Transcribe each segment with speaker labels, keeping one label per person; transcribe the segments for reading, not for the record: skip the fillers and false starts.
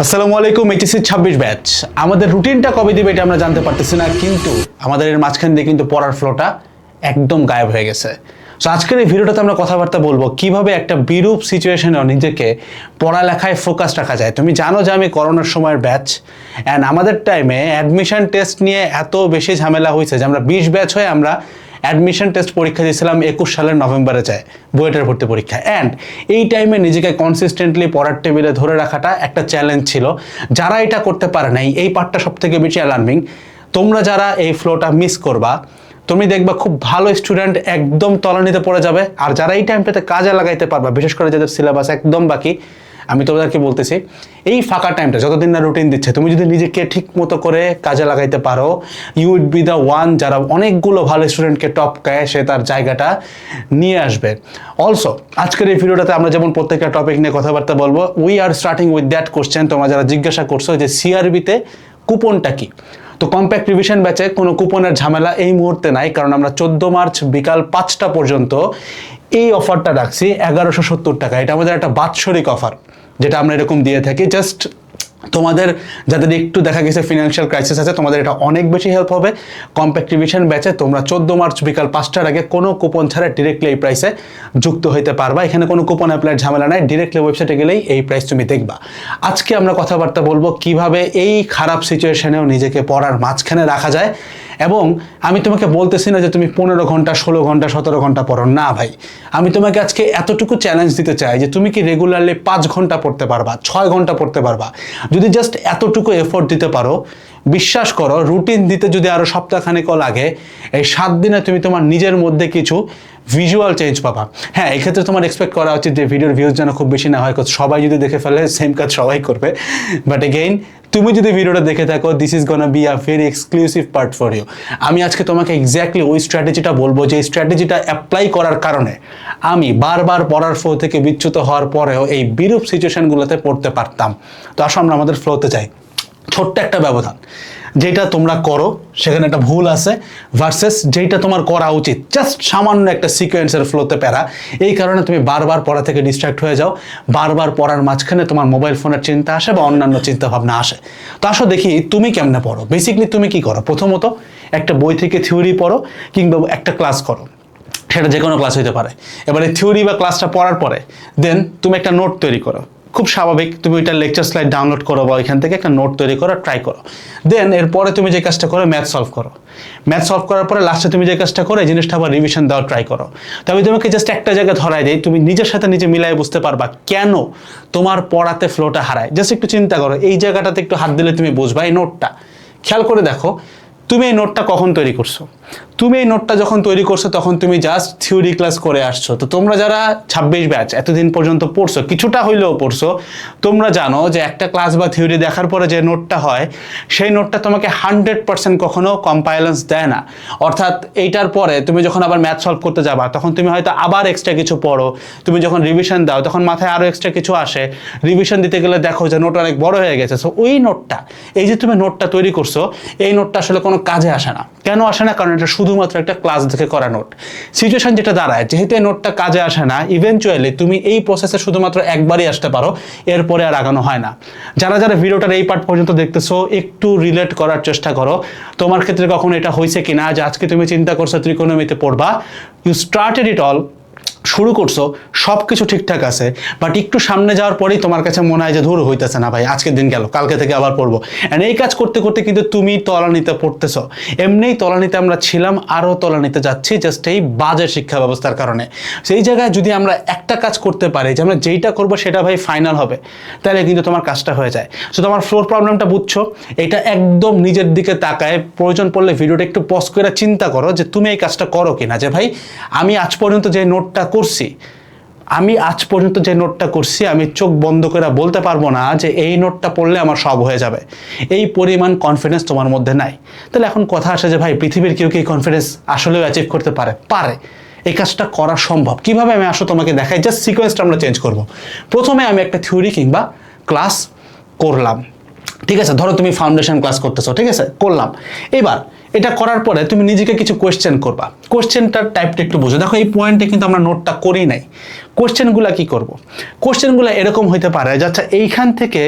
Speaker 1: আসসালামু আলাইকুম। HSC 26 batch আমাদের রুটিনটা কবে দিবে এটা আমরা জানতে পারতেছি না, কিন্তু আমাদের এর মাঝখান দিয়ে কিন্তু পড়ার ফ্লোটা একদম গায়েব হয়ে গেছে। সো আজকের এই ভিডিওটাতে আমরা কথাবার্তা বলবো কিভাবে একটা বিরূপ সিচুয়েশনে নিজেকে পড়ালেখায় ফোকাস রাখা যায়। তুমি জানো যে আমি করোনার সময়ের ব্যাচ, অ্যান্ড আমাদের টাইমে অ্যাডমিশন টেস্ট নিয়ে এত বেশি ঝামেলা হয়েছে যে আমরা 20 ব্যাচ হয়ে আমরা অ্যাডমিশন টেস্ট পরীক্ষা দিয়েছিলাম 21 সালের নভেম্বরে যায় বুয়েটের ভর্তি পরীক্ষা। অ্যান্ড এই টাইমে নিজেকে কনসিস্টেন্টলি পড়ার টেবিলে ধরে রাখাটা একটা চ্যালেঞ্জ ছিল। যারা এটা করতে পারে নাই, এই পার্টটা সব থেকে বেশি অ্যালার্মিং। তোমরা যারা এই ফ্লোটা মিস করবা, তুমি দেখবা খুব ভালো স্টুডেন্ট একদম তলানিতে পড়ে যাবে। আর যারা এই টাইমটাতে কাজে লাগাইতে পারবা, বিশেষ করে যাদের সিলেবাস একদম বাকি, আমি তোমাদেরকে বলতেছি এই ফাঁকা টাইমটা যতদিন না রুটিন দিচ্ছে, তুমি যদি নিজেকে ঠিক মতো করে কাজে লাগাইতে পারো, you would be the one যারা অনেকগুলো ভালো স্টুডেন্টকে টপকায় সে তার জায়গাটা নিয়ে আসবে। অলসো আজকের এই ভিডিওটাতে আমরা যেমন প্রত্যেকটা টপিক নিয়ে কথাবার্তা বলবো, we are starting with that question. তোমরা যারা জিজ্ঞাসা করছো যে সিআরবিতে কুপনটা কি, তো কম্প্যাক্ট রিভিশন ব্যাচে কোনো কুপনের ঝামেলা এই মুহূর্তে নাই, কারণ আমরা 14 মার্চ বিকাল 5টা পর্যন্ত এই অফারটা রাখছি 1170 টাকা। এটা আমাদের একটা বাৎসরিক অফার যেটা আমরা এরকম দিয়ে থাকি। জাস্ট তোমাদের যাদের একটু দেখা গেছে ফিনান্সিয়াল ক্রাইসিস আছে, তোমাদের এটা অনেক বেশি হেল্প হবে। কম্প্যাক্ট রিভিশন ব্যাচে তোমরা 14 মার্চ বিকাল 5টার আগে কোনো কুপন ছাড়া ডিরেক্টলি এই প্রাইসে যুক্ত হইতে পারবা। এখানে কোনো কুপন অ্যাপ্লাইয়ের ঝামেলা নাই, ডিরেক্টলি ওয়েবসাইটে গেলেই এই প্রাইস তুমি দেখবা। আজকে আমরা কথাবার্তা বলবো কিভাবে এই খারাপ সিচুয়েশনেও নিজেকে পড়ার মাঝখানে রাখা যায়। এবং আমি তোমাকে বলতেছি না যে তুমি 15 ঘন্টা 16 ঘন্টা 17 ঘন্টা পড়ো, না ভাই। আমি তোমাকে আজকে এতটুকু চ্যালেঞ্জ দিতে চাই যে তুমি কি রেগুলারলি 5 ঘন্টা পড়তে পারবা, 6 ঘন্টা পড়তে পারবা। যদি জাস্ট এতটুকু এফোর্ট দিতে পারো, বিশ্বাস করো রুটিন দিতে যদি আরও সপ্তাহখানেকও লাগে, এই 7 দিনে তুমি তোমার নিজের মধ্যে কিছু ভিজুয়াল চেঞ্জ পাবা। হ্যাঁ, এক্ষেত্রে তোমার এক্সপেক্ট করা উচিত যে ভিডিওর ভিউজ যেন খুব বেশি না হয়, সবাই যদি দেখে ফেলে সেম কাজ সবাই করবে। বাট এগেইন, তুমি যদি ভিডিওটা দেখে থাকো, this is gonna be a very exclusive part for you. আমি আজকে তোমাকে এক্স্যাক্টলি ওই স্ট্র্যাটেজিটা বলবো যে স্ট্র্যাটেজিটা অ্যাপ্লাই করার কারণে আমি বারবার পড়ার ফ্লো থেকে বিচ্যুত হওয়ার পরেও এই বিরূপ সিচুয়েশনগুলোতে পড়তে পারতাম। তো আসো আমরা আমাদের ফ্লোতে যাই। ছোট্ট একটা ব্যবধান, যেটা তোমরা করো সেখানে একটা ভুল আছে ভার্সেস যেটা তোমার করা উচিত, জাস্ট সামান্য একটা সিকোয়েন্সের ফ্লোতে প্যারা। এই কারণে তুমি বারবার পড়া থেকে ডিস্ট্র্যাক্ট হয়ে যাও, বারবার পড়ার মাঝখানে তোমার মোবাইল ফোনের চিন্তা আসে বা অন্যান্য চিন্তা ভাবনা আসে। তো আসো দেখি তুমি কেমনে পড়ো। বেসিকলি তুমি কি করো? প্রথমত একটা বই থেকে থিওরি পড়ো কিংবা একটা ক্লাস করো, সেটা যে কোনো ক্লাস হইতে পারে। এবারে থিওরি বা ক্লাসটা পড়ার পরে দেন তুমি একটা নোট তৈরি করো। খুব স্বাভাবিক, তুমি ওইটা লেকচার স্লাইড ডাউনলোড করো বা ওইখান থেকে একটা নোট তৈরি করো, ট্রাই করো। দেন এরপরে তুমি যে কাজটা করো, ম্যাথ সলভ করো। ম্যাথ সলভ করার পরে লাস্টে তুমি যে কাজটা করো, এই জিনিসটা আবার রিভিশন দেওয়া ট্রাই করো। তো আমি তোমাকে জাস্ট একটা জায়গায় ধরাই দিই, তুমি নিজের সাথে নিজে মিলাই বুঝতে পারবা কেন তোমার পড়াতে ফ্লোটা হারায়। জাস্ট একটু চিন্তা করো, এই জায়গাটাতে একটু হাত দিলে তুমি বুঝবা। এই নোটটা খেয়াল করে দেখো, তুমি এই নোটটা কখন তৈরি করছো? তুমি এই নোটটা যখন তৈরি করছো তখন তুমি জাস্ট থিওরি ক্লাস করে আসছো। তো তোমরা যারা 26 ব্যাচ এতদিন পর্যন্ত পড়ছো, কিছুটা হইলেও পড়ছো, তোমরা জানো যে একটা ক্লাস বা থিওরি দেখার পরে যে নোটটা হয়, সেই নোটটা তোমাকে 100% কখনো কম্পাইলেন্স দেয় না। অর্থাৎ এইটার পরে তুমি যখন আবার ম্যাথ সলভ করতে যাবা, তখন তুমি হয়তো আবার এক্সট্রা কিছু পড়ো। তুমি যখন রিভিশন দাও তখন মাথায় আরও এক্সট্রা কিছু আসে। রিভিশন দিতে গেলে দেখো যে নোট অনেক বড় হয়ে গেছে। সো ওই নোটটা, এই যে তুমি নোটটা তৈরি করছো, এই নোটটা আসলে কোনো কাজে আসে না। কেন আসে না? কারণ এটা শুধুমাত্র একটা ক্লাস দেখে করা নোট। সিচুয়েশন যেটা দাঁড়ায়, যেহেতু এই নোটটা কাজে আসে না, ইভেনচুয়ালি তুমি এই প্রসেসে শুধুমাত্র একবারই আসতে পারো, এরপরে আর আগানো হয় না। যারা যারা ভিডিওটার এই পার্ট পর্যন্ত দেখতেছো, একটু রিলেট করার চেষ্টা করো। তোমার ক্ষেত্রে কখনো এটা হয়েছে কিনা যে আজকে তুমি চিন্তা করছো ত্রিকোণমিতি পড়বা, ইউ স্টার্টেড ইট অল, শুরু করছো, সব কিছু ঠিকঠাক আছে, বাট একটু সামনে যাওয়ার পরেই তোমার কাছে মনে হয় যে ধুর হইতেছে না ভাই, আজকের দিন গেল, কালকে থেকে আবার পড়বো। অ্যান্ড এই কাজ করতে করতে কিন্তু তুমি তলানিতে পড়তেছো। এমনিই তলানিতে আমরা ছিলাম, আরও তলানিতে যাচ্ছি জাস্ট এই বাজে শিক্ষা ব্যবস্থার কারণে। সেই জায়গায় যদি আমরা একটা কাজ করতে পারি যে আমরা যেইটা করবো সেটা ভাই ফাইনাল হবে, তাহলে কিন্তু তোমার কাজটা হয়ে যায়। সো তোমার ফ্লোর প্রবলেমটা বুঝছো, এটা একদম নিজের দিকে তাকায়, প্রয়োজন পড়লে ভিডিওটা একটু পজ করে চিন্তা করো যে তুমি এই কাজটা করো কিনা। যে ভাই আমি আজ পর্যন্ত যে নোটটা করছি, আমি চোখ বন্ধ করে বলতে পারবো না যে এই নোটটা পড়লে আমার সব হয়ে যাবে। এই পরিমাণ কনফিডেন্স তোমার মধ্যে নাই। তাহলে এখন কথা আসে যে ভাই পৃথিবীর কেউ কি কনফিডেন্স আসলেও অ্যাচিভ করতে পারে? এই কাজটা করা সম্ভব। কিভাবে আমি আসো তোমাকে দেখাই, জাস্ট সিকোয়েন্সটা আমরা চেঞ্জ করব। প্রথমে আমি একটা থিওরি কিংবা ক্লাস করলাম, ঠিক আছে? ধরো তুমি ফাউন্ডেশন ক্লাস করতেছো, ঠিক আছে, করলাম। এবার এটা করার পরে তুমি নিজেকে কিছু কোয়েশ্চেন করবা। কোয়েশ্চেনটার টাইপটা একটু বোঝো। দেখো এই পয়েন্টে কিন্তু আমরা নোটটা করি নাই। কোয়েশ্চেনগুলো কি করব? কোয়েশ্চেনগুলো এরকম হইতে পারে যে আচ্ছা এইখান থেকে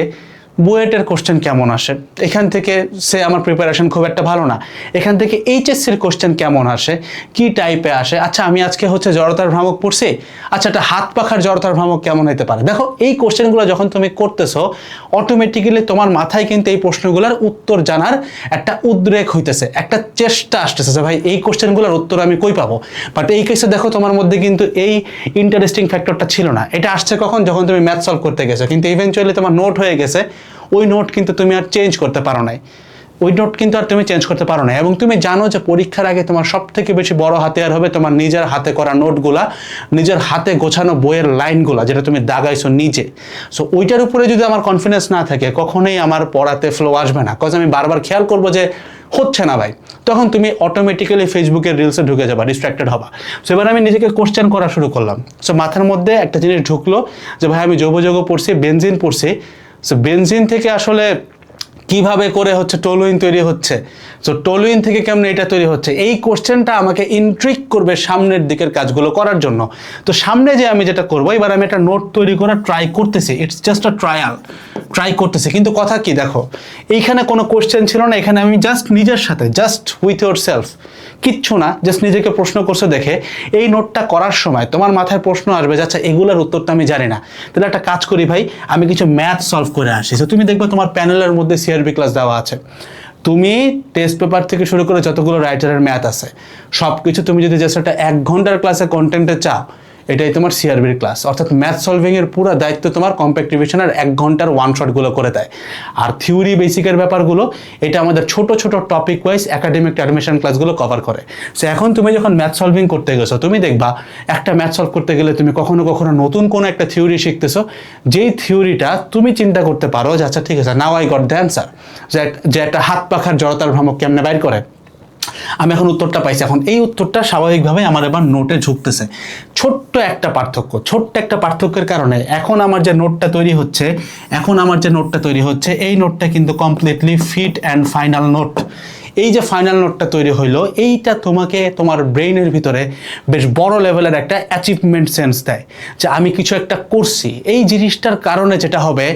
Speaker 1: বুয়েটের কোশ্চেন কেমন আসে, এখান থেকে সে আমার প্রিপারেশন খুব একটা ভালো না, এখান থেকে এইচএসসির কোশ্চেন কেমন আসে, কি টাইপে আসে, আচ্ছা আমি আজকে হচ্ছে জড়তার ভ্রামক পড়ছি, আচ্ছা একটা হাত পাখার জড়তার ভ্রামক কেমন হতে পারে। দেখো এই কোশ্চেনগুলো যখন তুমি করতেছো অটোমেটিক্যালি তোমার মাথায় কিন্তু এই প্রশ্নগুলোর উত্তর জানার একটা উদ্রেক হইতেছে, একটা চেষ্টা আসতেছে যে ভাই এই কোশ্চেনগুলোর উত্তর আমি কই পাবো। বাট এই কেসে দেখো তোমার মধ্যে কিন্তু এই ইন্টারেস্টিং ফ্যাক্টরটা ছিল না। এটা আসছে কখন, যখন তুমি ম্যাথ সলভ করতে গেছো, কিন্তু ইভেনচুয়ালি তোমার নোট হয়ে গেছে, ওই নোট কিন্তু তুমি আর চেঞ্জ করতে পারো নাই, ওই নোট কিন্তু আর তুমি চেঞ্জ করতে পারো না। এবং তুমি জানো যে পরীক্ষার আগে তোমার সব থেকে বেশি বড় হাতিয়ার হবে তোমার নিজের হাতে করা নোটগুলা, নিজের হাতে গোছানো বইয়ের লাইনগুলা, যেটা তুমি দাগাইছো নিজে। সো ওইটার উপরে যদি আমার কনফিডেন্স না থাকে, কখনোই আমার পড়াতে ফ্লো আসবে না, কজ আমি বারবার খেয়াল করবো যে হচ্ছে না ভাই, তখন তুমি অটোমেটিক্যালি ফেসবুকের রিলসে ঢুকে যাবা, ডিস্ট্রাক্টেড হবা। সো এবার আমি নিজেকে কোশ্চেন করা শুরু করলাম। সো মাথার মধ্যে একটা জিনিস ঢুকলো যে ভাই আমি যৌগ পড়ছি, বেনজিন পড়ছি, সো বেনজিন থেকে আসলে কিভাবে করে হচ্ছে টলুইন তৈরি হচ্ছে, সো টলুইন থেকে কেমন এটা তৈরি হচ্ছে, এই কোশ্চেনটা আমাকে ইন্ট্রিক করবে সামনের দিকের কাজগুলো করার জন্য। তো সামনে যে আমি যেটা করবো, এবার আমি একটা নোট তৈরি করা ট্রাই করতেছি, ইটস জাস্ট আ ট্রাই করতেছি। কিন্তু কথা কি দেখো, এইখানে কোনো কোশ্চেন ছিল না, এখানে আমি জাস্ট নিজের সাথে, জাস্ট উইথ ইয়োর সেলফ, কিচ্ছু না, জাস্ট নিজেকে প্রশ্ন করছো দেখে এই নোটটা করার সময় তোমার মাথায় প্রশ্ন আসবে যে আচ্ছা এগুলোর উত্তরটা আমি জানি না, তাহলে একটা কাজ করি ভাই, আমি কিছু ম্যাথ সলভ করে আসি। তো তুমি দেখবে তোমার প্যানেলের মধ্যে সিআরবি ক্লাস দেওয়া আছে, তুমি টেস্ট পেপার থেকে শুরু করে যতগুলো রাইটারের ম্যাথ আছে সব কিছু তুমি যদি জাস্ট একটা 1 ঘন্টার ক্লাসে কন্টেন্টে চাও, এটাই তোমার সিআরবির ক্লাস। অর্থাৎ ম্যাথ সলভিংয়ের পুরো দায়িত্ব তোমার কম্প্যাক্ট রিভিশনের 1 ঘন্টার ওয়ান শটগুলো করে দেয়। আর থিওরি বেসিকের ব্যাপারগুলো এটা আমাদের ছোট ছোট টপিক ওয়াইজ একাডেমিক অ্যাডমিশন ক্লাসগুলো কভার করে। সো এখন তুমি যখন ম্যাথ সলভিং করতে গেছো, তুমি দেখবা একটা ম্যাথ সলভ করতে গেলে তুমি কখনো কখনো নতুন কোনো একটা থিওরি শিখতেছো, যেই থিওরিটা তুমি চিন্তা করতে পারো যে আচ্ছা ঠিক আছে, now I got the answer, যে একটা হাত পাখার জড়তার ভ্রামক কেমনে বাইর করে, আমি এখন উত্তরটা পাইছি। এখন এই উত্তরটা স্বাভাবিকভাবে আমার এবার নোটে ঝুঁকতেছে। ছোট্ট একটা পার্থক্যের কারণে এখন আমার যে নোটটা তৈরি হচ্ছে, এই নোটটা কিন্তু completely fit and final note. এই যে ফাইনাল নোটটা তৈরি হইলো, এইটা তোমাকে তোমার ব্রেইনের ভিতরে বেশ বড় লেভেলের একটা অ্যাচিভমেন্ট সেন্স দেয় যে আমি কিছু একটা করছি। এই জিনিসটার কারণে যেটা হবে,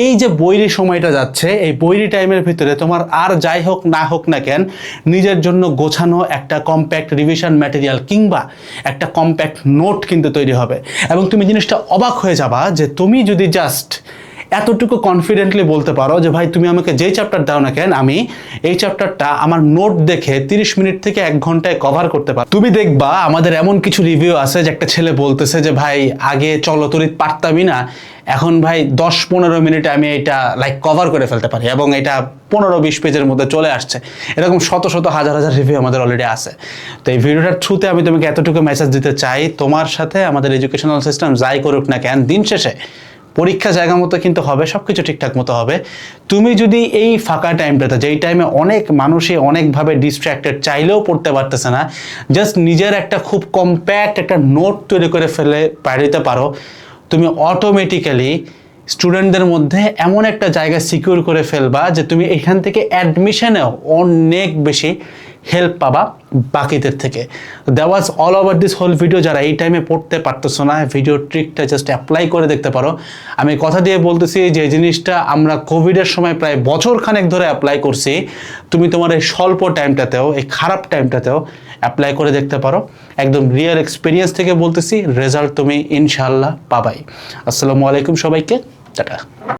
Speaker 1: এই যে বৈরি সময়টা যাচ্ছে, এই বৈরি টাইমের ভিতরে তোমার আর যাই হোক না কেন নিজের জন্য গোছানো একটা কম্প্যাক্ট রিভিশন ম্যাটেরিয়াল কিংবা একটা কম্প্যাক্ট নোট কিন্তু তৈরি হবে। এবং তুমি জিনিসটা অবাক হয়ে যাবা যে তুমি যদি জাস্ট এতটুকু কনফিডেন্টলি বলতে পারো যে ভাই তুমি আমাকে যেই চ্যাপ্টার দাও না কেন, আমি এই চ্যাপ্টারটা আমার নোট দেখে 30 মিনিট থেকে 1 ঘন্টায় কভার করতে পারো। তুমি দেখবা আমাদের এমন কিছু রিভিউ আছে যে একটা ছেলে বলতেছে যে ভাই আগে চলতরিত পারতামই না, এখন ভাই 10-15 মিনিটে আমি এটা কভার করে ফেলতে পারি, এবং এটা 15-20 পেজের মধ্যে চলে আসছে। এরকম শত হাজার রিভিউ আমাদের অলরেডি আছে। তো এই ভিডিওটার থ্রুতে আমি তোমাকে এতটুকু মেসেজ দিতে চাই, তোমার সাথে আমাদের এডুকেশনাল সিস্টেম যাই করুক না কেন, দিন শেষে পরীক্ষা জায়গা মতো কিন্তু হবে, সব কিছু ঠিকঠাক মতো হবে। তুমি যদি এই ফাঁকা টাইমটাতে, যেই টাইমে অনেক মানুষই অনেকভাবে ডিস্ট্র্যাক্টেড, চাইলেও পড়তে পারতেছে না, জাস্ট নিজের একটা খুব কম্প্যাক্ট একটা নোট তৈরি করে ফেলে পাঠিয়ে পারো, তুমি অটোমেটিক্যালি স্টুডেন্টদের মধ্যে এমন একটা জায়গা সিকিউর করে ফেলবা যে তুমি এখান থেকে অ্যাডমিশনেও অনেক বেশি হেল্প পাবা বাকিদের থেকে। That was all over this whole video. যারা এই টাইমে পড়তে পারতেছো না, ভিডিও ট্রিকটা জাস্ট অ্যাপ্লাই করে দেখতে পারো। আমি কথা দিয়ে বলতেছি যে জিনিসটা আমরা কোভিডের সময় প্রায় বছরখানেক ধরে অ্যাপ্লাই করছি, তুমি তোমার এই স্বল্প টাইমটাতেও, এই খারাপ টাইমটাতেও অ্যাপ্লাই করে দেখতে পারো। একদম রিয়েল এক্সপিরিয়েন্স থেকে বলতেছি, রেজাল্ট তুমি ইনশাআল্লাহ পাবাই। আসসালামু আলাইকুম সবাইকে, টাটা।